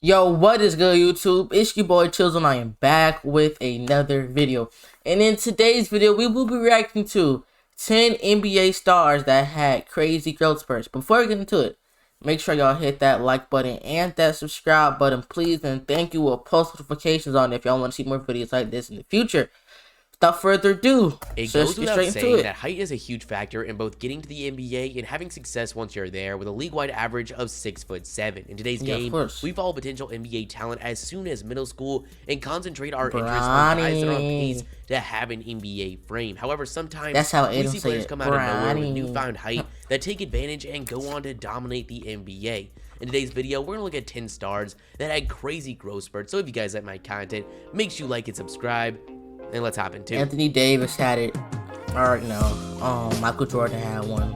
Yo, what is good, YouTube? It's your boy Chills, and I am back with another video. And in today's video, we will be reacting to 10 NBA stars that had crazy growth spurts. Before we get into it, make sure y'all hit that like button and that subscribe button, please. And thank you with post notifications on if y'all want to see more videos like this in the future. Without further ado, it let's goes get without straight into saying it. that height is a huge factor in both getting to the NBA and having success once you're there, with a league-wide average of 6'7". In today's game, we follow potential NBA talent as soon as middle school and concentrate our interest on guys that are on pace to have an NBA frame. However, sometimes we see players come out of nowhere with newfound height that take advantage and go on to dominate the NBA. In today's video, we're gonna look at 10 stars that had crazy growth spurts. So if you guys like my content, make sure you like and subscribe. And let's hop into it. Anthony Davis had it. Alright, no. Michael Jordan had one.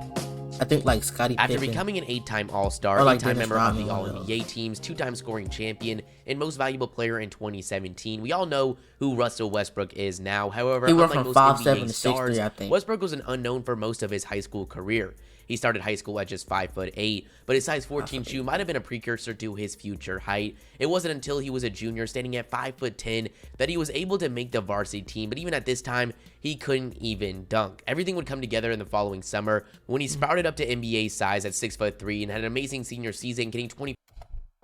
I think like Scottie Pippen. After becoming an 8-time All-Star, like 8-time member of the All-NBA teams, 2-time scoring champion, and most valuable player in 2017, we all know who Russell Westbrook is now. However, he went unlike from most 5'7" NBA to stars, 6'3", I think. Westbrook was an unknown for most of his high school career. He started high school at just 5'8", but his size 14 shoe might have been a precursor to his future height. It wasn't until he was a junior, standing at 5'10", that he was able to make the varsity team, but even at this time, he couldn't even dunk. Everything would come together in the following summer when he sprouted up to NBA size at 6'3" and had an amazing senior season, getting 20.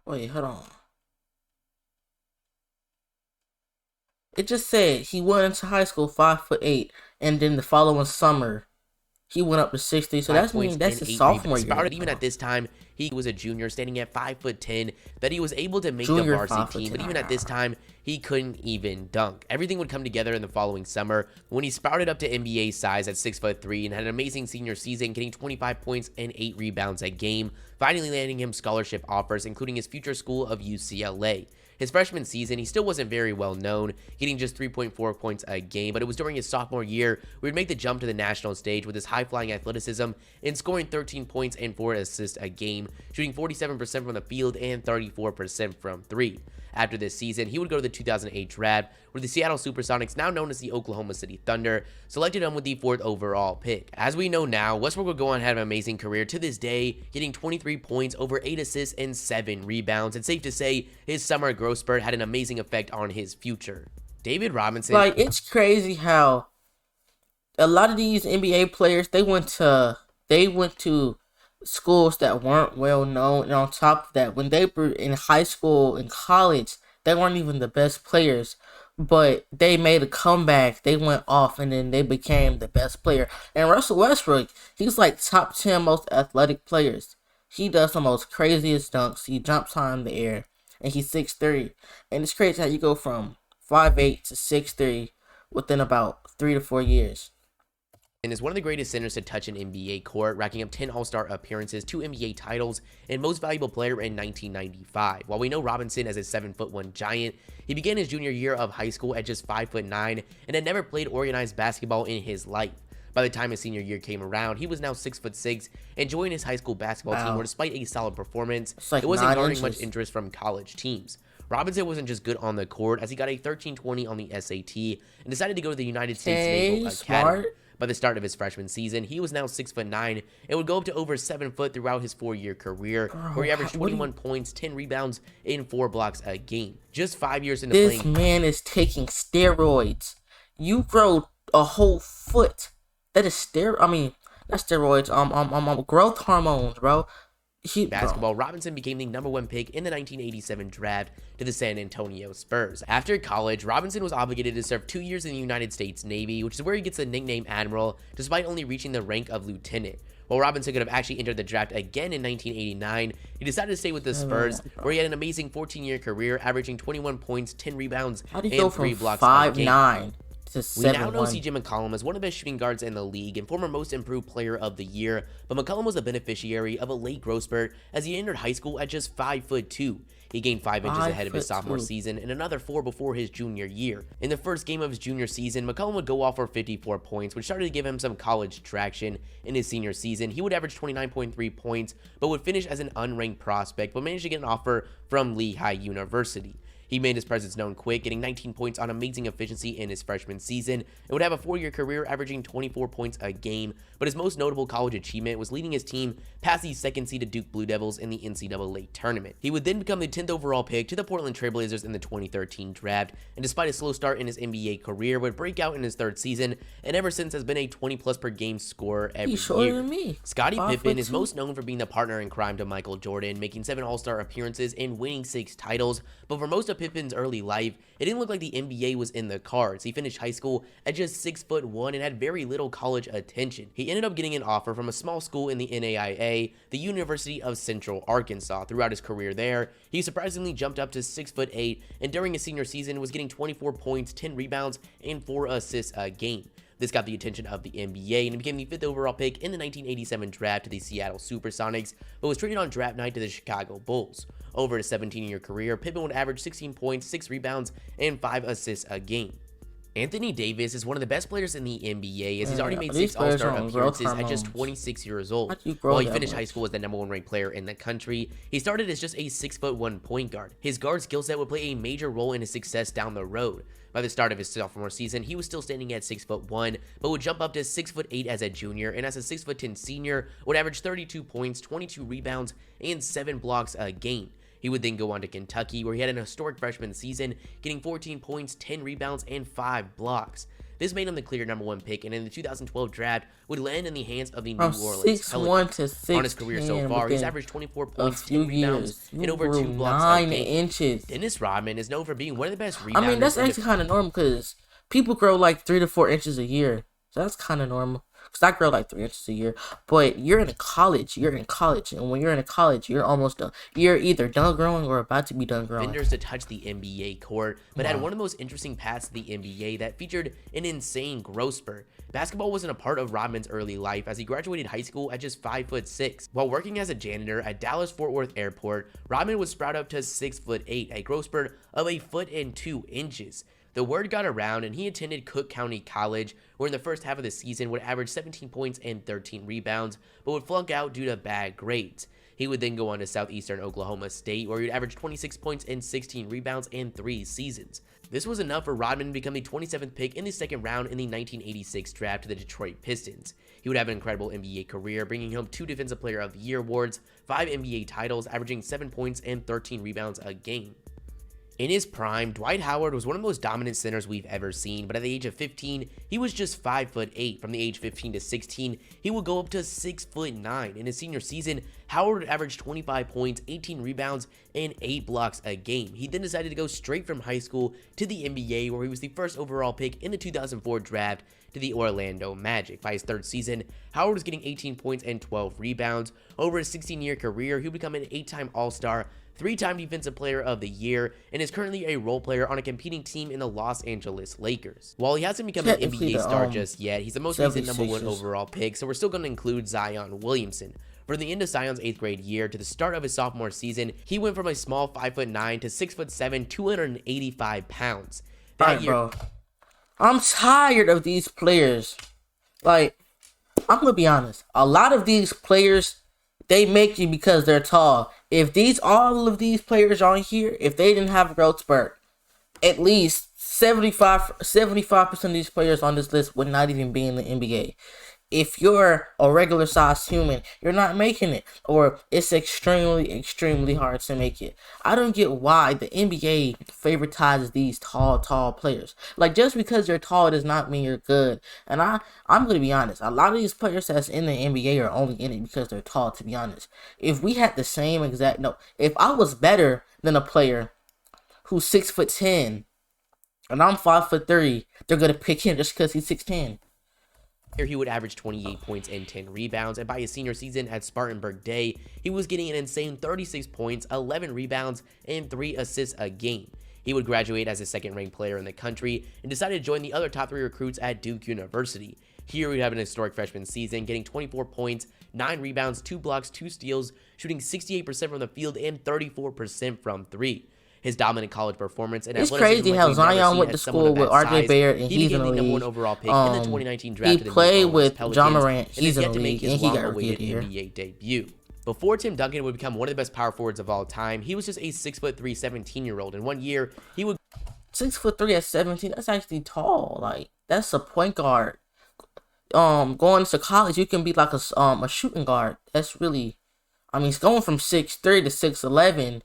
Wait, hold on. It just said he went into high school 5'8", and then the following summer, he went up to 60, so that's his sophomore year. Even at this time, he was a junior, standing at 5'10", that he was able to make the varsity team, but even at this time, he couldn't even dunk. Everything would come together in the following summer when he sprouted up to NBA size at 6'3" and had an amazing senior season, getting 25 points and 8 rebounds a game, finally landing him scholarship offers, including his future school of UCLA. His freshman season, he still wasn't very well known, getting just 3.4 points a game, but it was during his sophomore year where he'd make the jump to the national stage with his high-flying athleticism and scoring 13 points and 4 assists a game, shooting 47% from the field and 34% from 3. After this season, he would go to the 2008 draft, where the Seattle Supersonics, now known as the Oklahoma City Thunder, selected him with the 4th overall pick. As we know now, Westbrook would go on to have an amazing career to this day, getting 23 points, over 8 assists, and 7 rebounds. It's safe to say his summer growth spurt had an amazing effect on his future. David Robinson. Like, it's crazy how a lot of these NBA players, they went to schools that weren't well known, and on top of that, when they were in high school and college, they weren't even the best players, but they made a comeback. They went off, and then they became the best player. And Russell Westbrook, he's like top 10 most athletic players. He does the most craziest dunks. He jumps high in the air, and he's 6'3", and it's crazy how you go from 5'8" to 6'3" within about 3 to 4 years. And is one of the greatest centers to touch an NBA court, racking up 10 All-Star appearances, 2 NBA titles, and most valuable player in 1995. While we know Robinson as a 7'1" giant, he began his junior year of high school at just 5'9" and had never played organized basketball in his life. By the time his senior year came around, he was now 6'6" and joined his high school basketball team, where despite a solid performance, it wasn't garnering much interest from college teams. Robinson wasn't just good on the court, as he got a 13.20 on the SAT and decided to go to the United States Naval Academy. By the start of his freshman season, he was now 6'9" and would go up to over 7 foot throughout his 4-year career, where he averaged 21 points, 10 rebounds, and 4 blocks a game. Just 5 years into playing. This man is taking steroids. You grow a whole foot. That is not steroids. Growth hormones, bro. Basketball, Robinson became the #1 pick in the 1987 draft to the San Antonio Spurs. After college, Robinson was obligated to serve 2 years in the United States Navy, which is where he gets the nickname Admiral, despite only reaching the rank of lieutenant. While Robinson could have actually entered the draft again in 1989, he decided to stay with the Spurs, where he had an amazing 14-year career, averaging 21 points, 10 rebounds, and 3 blocks a game. We now know CJ McCollum as one of the best shooting guards in the league and former most improved player of the year, but McCollum was a beneficiary of a late growth spurt as he entered high school at just 5'2". He gained 5 inches ahead of his sophomore season and another 4 before his junior year. In the first game of his junior season, McCollum would go off for 54 points, which started to give him some college traction. In his senior season, he would average 29.3 points, but would finish as an unranked prospect, but managed to get an offer from Lehigh University. He made his presence known quick, getting 19 points on amazing efficiency in his freshman season, and would have a 4-year career averaging 24 points a game, but his most notable college achievement was leading his team past the second-seeded Duke Blue Devils in the NCAA tournament. He would then become the 10th overall pick to the Portland Trail Blazers in the 2013 draft, and despite a slow start in his NBA career, would break out in his third season, and ever since has been a 20-plus per game scorer every year. Scottie Pippen is most known for being the partner in crime to Michael Jordan, making 7 All-Star appearances and winning 6 titles, but for most of Pippen's early life, it didn't look like the NBA was in the cards. He finished high school at just 6'1" and had very little college attention. He ended up getting an offer from a small school in the NAIA, the University of Central Arkansas. Throughout his career there, he surprisingly jumped up to 6'8", and during his senior season was getting 24 points, 10 rebounds, and 4 assists a game. This got the attention of the NBA, and he became the 5th overall pick in the 1987 draft to the Seattle Supersonics, but was traded on draft night to the Chicago Bulls. Over his 17-year career, Pippen would average 16 points, 6 rebounds, and 5 assists a game. Anthony Davis is one of the best players in the NBA, as he's already made 6 All-Star appearances at just 26 years old. While he finished high school as the #1 ranked player in the country, he started as just a 6'1" point guard. His guard skill set would play a major role in his success down the road. By the start of his sophomore season, he was still standing at 6'1", but would jump up to 6'8" as a junior, and as a 6'10" senior, would average 32 points, 22 rebounds, and 7 blocks a game. He would then go on to Kentucky, where he had an historic freshman season, getting 14 points, 10 rebounds, and 5 blocks. This made him the clear #1 pick, and in the 2012 draft would land in the hands of the New Orleans Pelicans. On his career so far, he's averaged 24 points, 10 rebounds, and over 2 blocks a game. Dennis Rodman is known for being one of the best rebounders. I mean, that's actually kind of normal because people grow like 3 to 4 inches a year, so that's kind of normal. Because I grow like 3 inches a year. But you're in college. And when you're in college, you're almost done. You're either done growing or about to be done growing. Defenders to touch the NBA court, but had one of the most interesting paths to the NBA that featured an insane growth spurt. Basketball wasn't a part of Rodman's early life, as he graduated high school at just 5'6". While working as a janitor at Dallas-Fort Worth Airport, Rodman would sprout up to 6'8", a growth spurt of 1'2". The word got around, and he attended Cook County College, where in the first half of the season would average 17 points and 13 rebounds, but would flunk out due to bad grades. He would then go on to Southeastern Oklahoma State, where he would average 26 points and 16 rebounds in 3 seasons. This was enough for Rodman to become the 27th pick in the second round in the 1986 draft to the Detroit Pistons. He would have an incredible NBA career, bringing home 2 Defensive Player of the Year awards, 5 NBA titles, averaging 7 points and 13 rebounds a game. In his prime, Dwight Howard was one of the most dominant centers we've ever seen, but at the age of 15, he was just 5'8". From the age 15 to 16, he would go up to 6'9". In his senior season, Howard would average 25 points, 18 rebounds, and 8 blocks a game. He then decided to go straight from high school to the NBA, where he was the 1st overall pick in the 2004 draft to the Orlando Magic. By his 3rd season, Howard was getting 18 points and 12 rebounds. Over his 16-year career, he would become an 8-time All-Star, 3-time Defensive Player of the Year, and is currently a role player on a competing team in the Los Angeles Lakers. While he hasn't become an NBA star just yet, he's the most recent #1 overall pick, so we're still going to include Zion Williamson. From the end of Zion's 8th grade year to the start of his sophomore season, he went from a small 5'9" to 6'7", 285 pounds. Bro, I'm tired of these players. Like, I'm going to be honest. A lot of these players, they make you because they're tall. If all of these players on here, if they didn't have a growth spurt, at least 75% of these players on this list would not even be in the NBA. If you're a regular sized human, you're not making it, or it's extremely hard to make it. I don't get why the NBA favoritizes these tall players. Like, just because you're tall does not mean you're good. And I'm going to be honest, a lot of these players that's in the NBA are only in it because they're tall, to be honest. If we had the same if I was better than a player who's 6'10", and I'm 5'3", they're going to pick him just because he's 6'10". Here he would average 28 points and 10 rebounds, and by his senior season at Spartanburg Day, he was getting an insane 36 points, 11 rebounds, and 3 assists a game. He would graduate as the 2nd-ranked player in the country and decided to join the other top 3 recruits at Duke University. Here he'd have an historic freshman season, getting 24 points, 9 rebounds, 2 blocks, 2 steals, shooting 68% from the field and 34% from 3. His dominant college performance and athleticism. It's crazy how Zion went to school with RJ Barrett and he's in the league. #1 overall pick in the 2019 draft. He played with John Morant. He's yet to make his long-awaited NBA debut. Before Tim Duncan would become one of the best power forwards of all time, he was just a 6'3", 17-year-old. In 1 year, he would 6'3" at 17. That's actually tall. Like, that's a point guard. Going to college, you can be like a shooting guard. That's really, I mean, it's going from 6'3" to 6'11".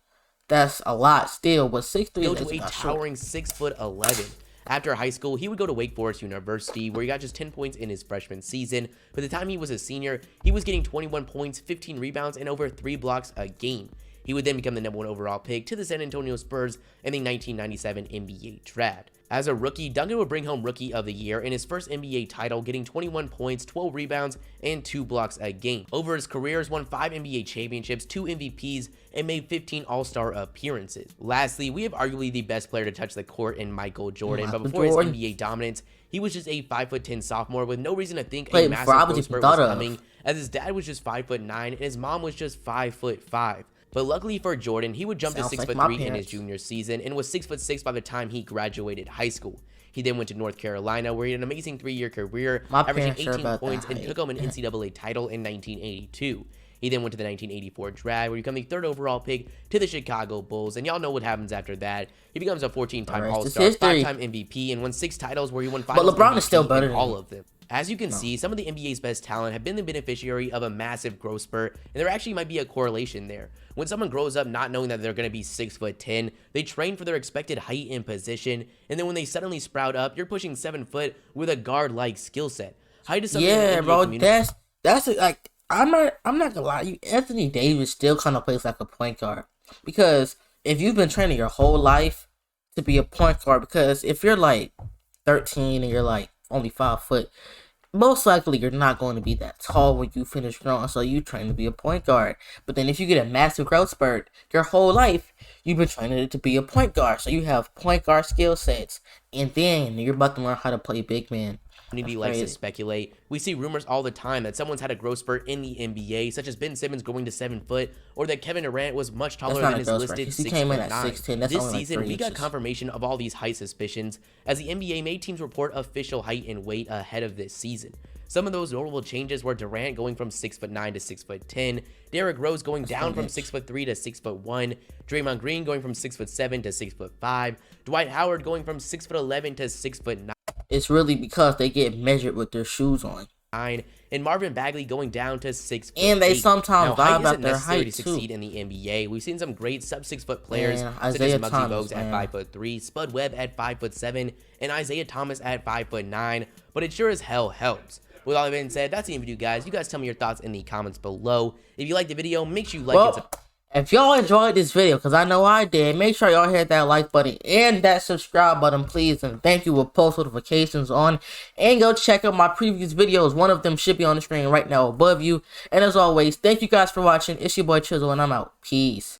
That's a lot still, but 6'3" go to a towering 6'11". After high school, he would go to Wake Forest University, where he got just 10 points in his freshman season. By the time he was a senior, he was getting 21 points, 15 rebounds, and over 3 blocks a game. He would then become the #1 overall pick to the San Antonio Spurs in the 1997 NBA draft. As a rookie, Duncan would bring home Rookie of the Year in his first NBA title, getting 21 points, 12 rebounds, and 2 blocks a game. Over his career, he won 5 NBA championships, 2 MVPs, and made 15 All-Star appearances. Lastly, we have arguably the best player to touch the court in Michael Jordan, but before his NBA dominance, he was just a 5'10" sophomore with no reason to think a massive growth spurt was coming, as his dad was just 5'9" and his mom was just 5'5". But luckily for Jordan, he would jump to 6'3" in his junior season and was 6'6" by the time he graduated high school. He then went to North Carolina, where he had an amazing 3-year career, averaging 18 points and took home an NCAA title in 1982. He then went to the 1984 draft, where he became the 3rd overall pick to the Chicago Bulls, and y'all know what happens after that. He becomes a 14-time All-Star, 5-time MVP, and won 6 titles, where he won 5 but LeBron is still better than all of them. As you can see, some of the NBA's best talent have been the beneficiary of a massive growth spurt, and there actually might be a correlation there. When someone grows up not knowing that they're going to be 6'10", they train for their expected height and position, and then when they suddenly sprout up, you're pushing 7 foot with a guard-like skill set. Height is something bro. That's like, I'm not gonna lie to you. Anthony Davis still kind of plays like a point guard, because if you've been training your whole life to be a point guard, because if you're like 13 and you're like only 5 foot, most likely you're not going to be that tall when you finish growing, so you train to be a point guard. But then if you get a massive growth spurt, your whole life you've been training to be a point guard, so you have point guard skill sets, and then you're about to learn how to play big man. Community likes to speculate. We see rumors all the time that someone's had a growth spurt in the NBA, such as Ben Simmons going to 7 foot, or that Kevin Durant was much taller than his listed 6'9". This season, we got confirmation of all these height suspicions, as the NBA made teams report official height and weight ahead of this season. Some of those notable changes were Durant going from 6'9" to 6'10", Derrick Rose going down from 6'3" to 6'1", Draymond Green going from 6'7" to 6'5", Dwight Howard going from 6'11" to 6'9". It's really because they get measured with their shoes on. And Marvin Bagley going down to 6'8". And they sometimes lie about their height to succeed too. in the NBA. We've seen some great sub-6 foot players, such as Muggsy Bogues at 5'3", Spud Webb at 5'7", and Isaiah Thomas at 5'9". But it sure as hell helps. With all that being said, that's the end video, guys. You guys tell me your thoughts in the comments below. If you liked the video, make sure you like it. If y'all enjoyed this video, because I know I did, make sure y'all hit that like button and that subscribe button, please. And thank you with post notifications on. And go check out my previous videos. One of them should be on the screen right now above you. And as always, thank you guys for watching. It's your boy Chizzle, and I'm out. Peace.